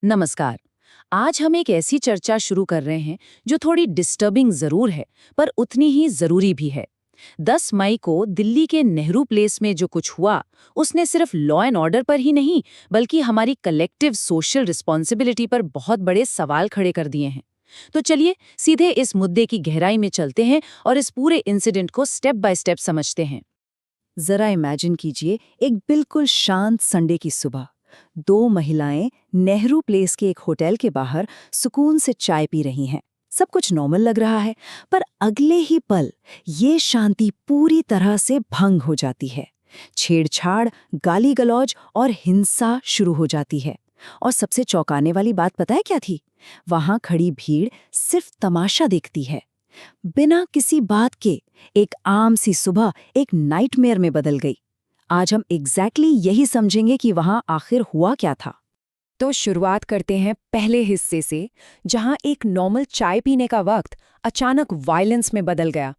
नमस्कार। आज हम एक ऐसी चर्चा शुरू कर रहे हैं जो थोड़ी डिस्टर्बिंग जरूर है, पर उतनी ही जरूरी भी है। 10 मई को दिल्ली के नेहरू प्लेस में जो कुछ हुआ, उसने सिर्फ लॉ एंड ऑर्डर पर ही नहीं, बल्कि हमारी कलेक्टिव सोशल रिस्पॉन्सिबिलिटी पर बहुत बड़े सवाल खड़े कर दिए हैं। तो चलिए सीधे इस मुद्दे की गहराई में चलते हैं और इस पूरे इंसिडेंट को स्टेप बाय स्टेप समझते हैं। जरा इमेजिन कीजिए, एक बिल्कुल शांत संडे की सुबह। दो महिलाएं नेहरू प्लेस के एक होटल के बाहर सुकून से चाय पी रही हैं। सब कुछ नॉर्मल लग रहा है, पर अगले ही पल ये शांति पूरी तरह से भंग हो जाती है। छेड़छाड़, गाली गलौज और हिंसा शुरू हो जाती है। और सबसे चौंकाने वाली बात पता है क्या थी? वहां खड़ी भीड़ सिर्फ तमाशा देखती है। बिना किसी बात के एक आम सी सुबह एक नाइटमेयर में बदल गई। आज हम एग्जैक्टली यही समझेंगे कि वहां आखिर हुआ क्या था। तो शुरुआत करते हैं पहले हिस्से से, जहां एक नॉर्मल चाय पीने का वक्त अचानक वायलेंस में बदल गया।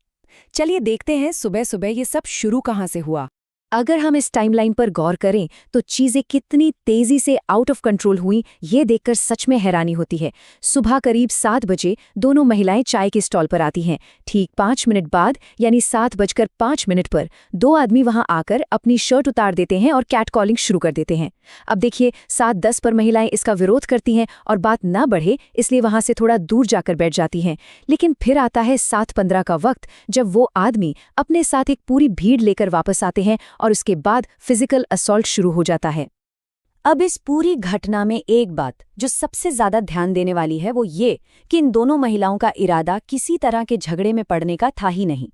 चलिए देखते हैं सुबह सुबह ये सब शुरू कहां से हुआ। अगर हम इस टाइमलाइन पर गौर करें तो चीजें कितनी तेजी से आउट ऑफ कंट्रोल हुई, ये देखकर सच में हैरानी होती है। सुबह करीब 7 बजे दोनों महिलाएं चाय के स्टॉल पर आती हैं। ठीक 5 मिनट बाद, यानी 7:05 पर, दो आदमी वहां आकर अपनी शर्ट उतार देते हैं और कैट कॉलिंग शुरू कर देते हैं। अब देखिए, 7:10 पर महिलाएं इसका विरोध करती हैं और बात ना बढ़े इसलिए वहां से थोड़ा दूर जाकर बैठ जाती हैं। लेकिन फिर आता है 7:15 का वक्त, जब वो आदमी अपने साथ एक पूरी भीड़ लेकर वापस आते हैं और उसके बाद फिजिकल असॉल्ट शुरू हो जाता है। अब इस पूरी घटना में एक बात जो सबसे ज्यादा ध्यान देने वाली है वो ये कि इन दोनों महिलाओं का इरादा किसी तरह के झगड़े में पड़ने का था ही नहीं।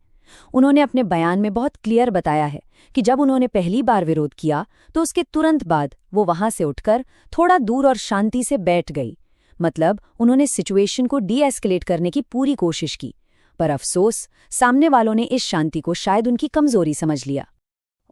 उन्होंने अपने बयान में बहुत क्लियर बताया है कि जब उन्होंने पहली बार विरोध किया तो उसके तुरंत बाद वो वहां से उठकर थोड़ा दूर और शांति से बैठ गई। मतलब उन्होंने सिचुएशन को डी एस्केलेट करने की पूरी कोशिश की। पर अफसोस, सामने वालों ने इस शांति को शायद उनकी कमजोरी समझ लिया।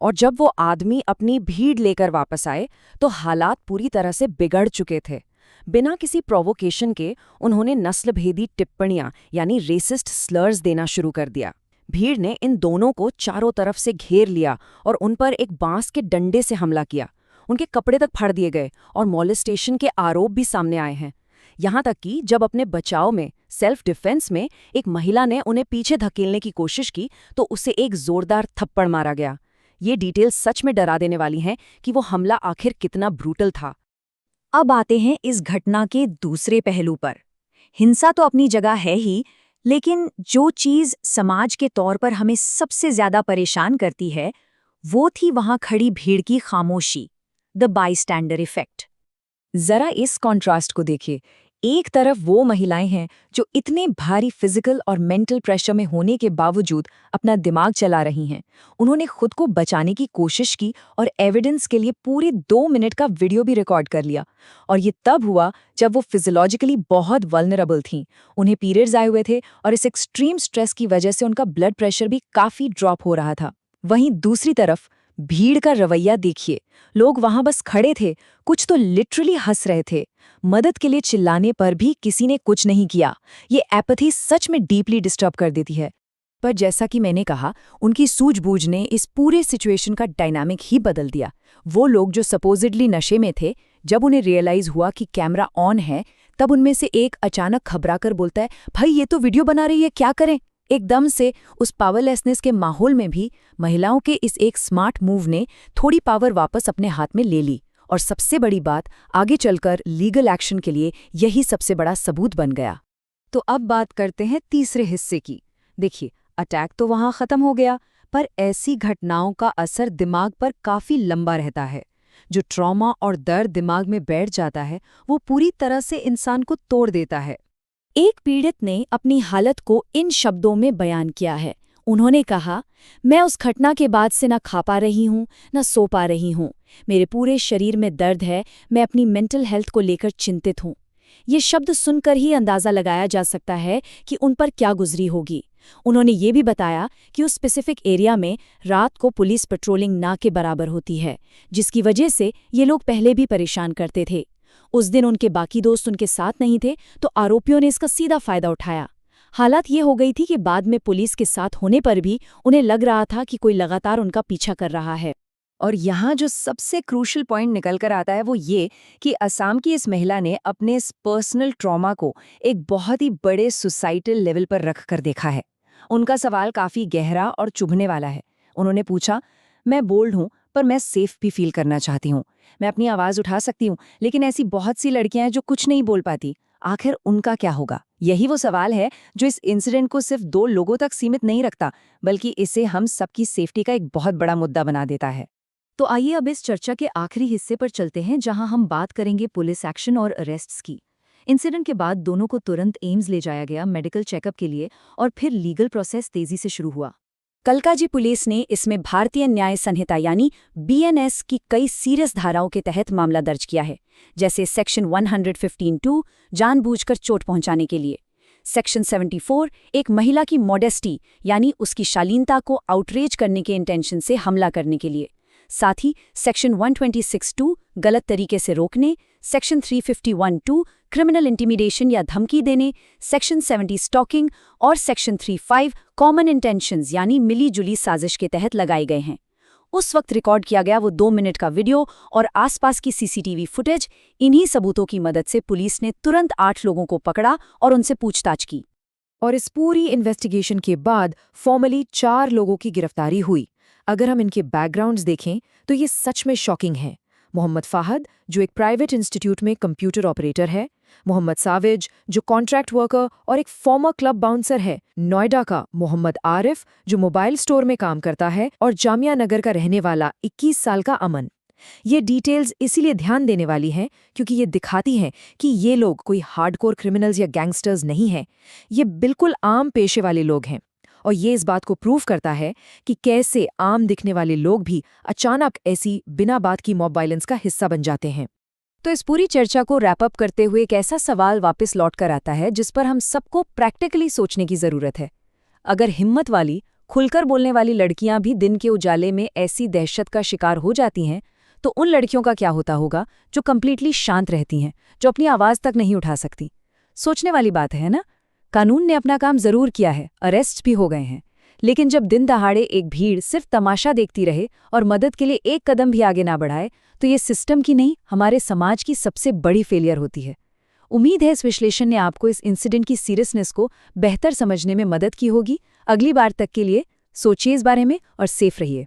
और जब वो आदमी अपनी भीड़ लेकर वापस आए तो हालात पूरी तरह से बिगड़ चुके थे। बिना किसी प्रोवोकेशन के उन्होंने नस्लभेदी टिप्पणियां यानी रेसिस्ट स्लर्स देना शुरू कर दिया। भीड़ ने इन दोनों को चारों तरफ से घेर लिया और उन पर एक बांस के डंडे से हमला किया। उनके कपड़े तक फाड़ दिए गए और मॉलेस्टेशन के आरोप भी सामने आए हैं। यहाँ तक कि जब अपने बचाव में, सेल्फ डिफेंस में, एक महिला ने उन्हें पीछे धकेलने की कोशिश की तो उसे एक जोरदार थप्पड़ मारा गया। ये डिटेल सच में डरा देने वाली हैं कि वो हमला आखिर कितना ब्रूटल था। अब आते हैं इस घटना के दूसरे पहलू पर। हिंसा तो अपनी जगह है ही, लेकिन जो चीज समाज के तौर पर हमें सबसे ज्यादा परेशान करती है वो थी वहां खड़ी भीड़ की खामोशी, द बाईस्टैंडर इफेक्ट। जरा इस कॉन्ट्रास्ट को देखिए। एक तरफ वो महिलाएं हैं जो इतने भारी फिजिकल और मेंटल प्रेशर में होने के बावजूद अपना दिमाग चला रही हैं। उन्होंने खुद को बचाने की कोशिश की और एविडेंस के लिए पूरे 2 मिनट का वीडियो भी रिकॉर्ड कर लिया। और ये तब हुआ जब वो फिजियोलॉजिकली बहुत वल्नरेबल थीं। उन्हें पीरियड्स आए हुए थे और इस एक्सट्रीम स्ट्रेस की वजह से उनका ब्लड प्रेशर भी काफी ड्रॉप हो रहा था। वहीं दूसरी तरफ भीड़ का रवैया देखिए। लोग वहां बस खड़े थे, कुछ तो लिटरली हंस रहे थे। मदद के लिए चिल्लाने पर भी किसी ने कुछ नहीं किया। ये एपैथी सच में डीपली डिस्टर्ब कर देती है। पर जैसा कि मैंने कहा, उनकी सूझबूझ ने इस पूरे सिचुएशन का डायनामिक ही बदल दिया। वो लोग जो सपोजिडली नशे में थे, जब उन्हें रियलाइज हुआ कि कैमरा ऑन है, तब उनमें से एक अचानक घबराकर बोलता है, भाई ये तो वीडियो बना रही है, क्या करें। एकदम से उस पावरलेसनेस के माहौल में भी महिलाओं के इस एक स्मार्ट मूव ने थोड़ी पावर वापस अपने हाथ में ले ली। और सबसे बड़ी बात, आगे चलकर लीगल एक्शन के लिए यही सबसे बड़ा सबूत बन गया। तो अब बात करते हैं तीसरे हिस्से की। देखिए, अटैक तो वहां खत्म हो गया, पर ऐसी घटनाओं का असर दिमाग पर काफी लंबा रहता है। जो ट्रॉमा और दर्द दिमाग में बैठ जाता है वो पूरी तरह से इंसान को तोड़ देता है। एक पीड़ित ने अपनी हालत को इन शब्दों में बयान किया है। उन्होंने कहा, मैं उस घटना के बाद से न खा पा रही हूँ, न सो पा रही हूँ। मेरे पूरे शरीर में दर्द है। मैं अपनी मेंटल हेल्थ को लेकर चिंतित हूँ। ये शब्द सुनकर ही अंदाजा लगाया जा सकता है कि उन पर क्या गुजरी होगी। उन्होंने ये भी बताया कि उस स्पेसिफिक एरिया में रात को पुलिस पेट्रोलिंग ना के बराबर होती है, जिसकी वजह से ये लोग पहले भी परेशान करते थे। उस दिन उनके बाकी दोस्त उनके साथ नहीं थे, तो आरोपियों ने इसका सीधा फायदा उठाया। हालात ये हो गई थी कि बाद में पुलिस के साथ होने पर भी उन्हें लग रहा था कि कोई लगातार उनका पीछा कर रहा है। और यहाँ जो सबसे क्रूशल पॉइंट निकल कर आता है वो ये कि असम की इस महिला ने अपने इस पर्सनल ट्रॉमा को एक बहुत ही बड़े सोसाइटल लेवल पर रख कर देखा है। उनका सवाल काफ़ी गहरा और चुभने वाला है। उन्होंने पूछा, मैं बोल्ड हूँ पर मैं सेफ भी फील करना चाहती हूँ। मैं अपनी आवाज़ उठा सकती हूँ, लेकिन ऐसी बहुत सी लड़कियां हैं जो कुछ नहीं बोल पाती। आखिर उनका क्या होगा? यही वो सवाल है जो इस इंसिडेंट को सिर्फ 2 लोगों तक सीमित नहीं रखता, बल्कि इसे हम सबकी सेफ्टी का एक बहुत बड़ा मुद्दा बना देता है। तो आइए अब इस चर्चा के आखिरी हिस्से पर चलते हैं, जहां हम बात करेंगे पुलिस एक्शन और अरेस्ट्स की। इंसिडेंट के बाद दोनों को तुरंत एम्स ले जाया गया मेडिकल चेकअप के लिए, और फिर लीगल प्रोसेस तेजी से शुरू हुआ। कलकाजी पुलिस ने इसमें भारतीय न्याय संहिता यानी BNS की कई सीरियस धाराओं के तहत मामला दर्ज किया है, जैसे सेक्शन 115(2) जानबूझकर चोट पहुंचाने के लिए, सेक्शन 74 एक महिला की मॉडेस्टी यानी उसकी शालीनता को आउटरेज करने के इंटेंशन से हमला करने के लिए, साथ ही सेक्शन 126(2) गलत तरीके से रोकने, सेक्शन 351(2) क्रिमिनल इंटिमिडेशन या धमकी देने, सेक्शन 70 स्टॉकिंग और सेक्शन 35 कॉमन इंटेंशंस यानी मिली-जुली साजिश के तहत लगाए गए हैं। उस वक्त रिकॉर्ड किया गया वो 2 मिनट का वीडियो और आसपास की CCTV फुटेज, इन्हीं सबूतों की मदद से पुलिस ने तुरंत 8 लोगों को पकड़ा और उनसे पूछताछ की। और इस पूरी इन्वेस्टिगेशन के बाद फॉर्मली 4 लोगों की गिरफ्तारी हुई। अगर हम इनके बैकग्राउंड्स देखें तो ये सच में शॉकिंग है। मोहम्मद फाहद, जो एक प्राइवेट इंस्टीट्यूट में कंप्यूटर ऑपरेटर है, मोहम्मद साविज, जो कॉन्ट्रैक्ट वर्कर और एक फॉर्मर क्लब बाउंसर है, नोएडा का मोहम्मद आरिफ, जो मोबाइल स्टोर में काम करता है, और जामिया नगर का रहने वाला 21 साल का अमन। ये डिटेल्स इसीलिए ध्यान देने वाली हैं क्योंकि ये दिखाती हैं कि ये लोग कोई हार्डकोर क्रिमिनल्स या गैंगस्टर्स नहीं हैं। ये बिल्कुल आम पेशे वाले लोग हैं, और ये इस बात को प्रूव करता है कि कैसे आम दिखने वाले लोग भी अचानक ऐसी बिना बात की मॉब वायलेंस का हिस्सा बन जाते हैं। तो इस पूरी चर्चा को रैप अप करते हुए एक ऐसा सवाल वापस लौट कर आता है जिस पर हम सबको प्रैक्टिकली सोचने की जरूरत है। अगर हिम्मत वाली, खुलकर बोलने वाली लड़कियां भी दिन के उजाले में ऐसी दहशत का शिकार हो जाती हैं, तो उन लड़कियों का क्या होता होगा जो कंप्लीटली शांत रहती हैं, जो अपनी आवाज तक नहीं उठा सकती? सोचने वाली बात है ना? कानून ने अपना काम जरूर किया है, अरेस्ट भी हो गए हैं, लेकिन जब दिन दहाड़े एक भीड़ सिर्फ तमाशा देखती रहे और मदद के लिए एक कदम भी आगे ना बढ़ाए, तो ये सिस्टम की नहीं, हमारे समाज की सबसे बड़ी फेलियर होती है। उम्मीद है इस विश्लेषण ने आपको इस इंसिडेंट की सीरियसनेस को बेहतर समझने में मदद की होगी। अगली बार तक के लिए सोचिए इस बारे में और सेफ रहिए।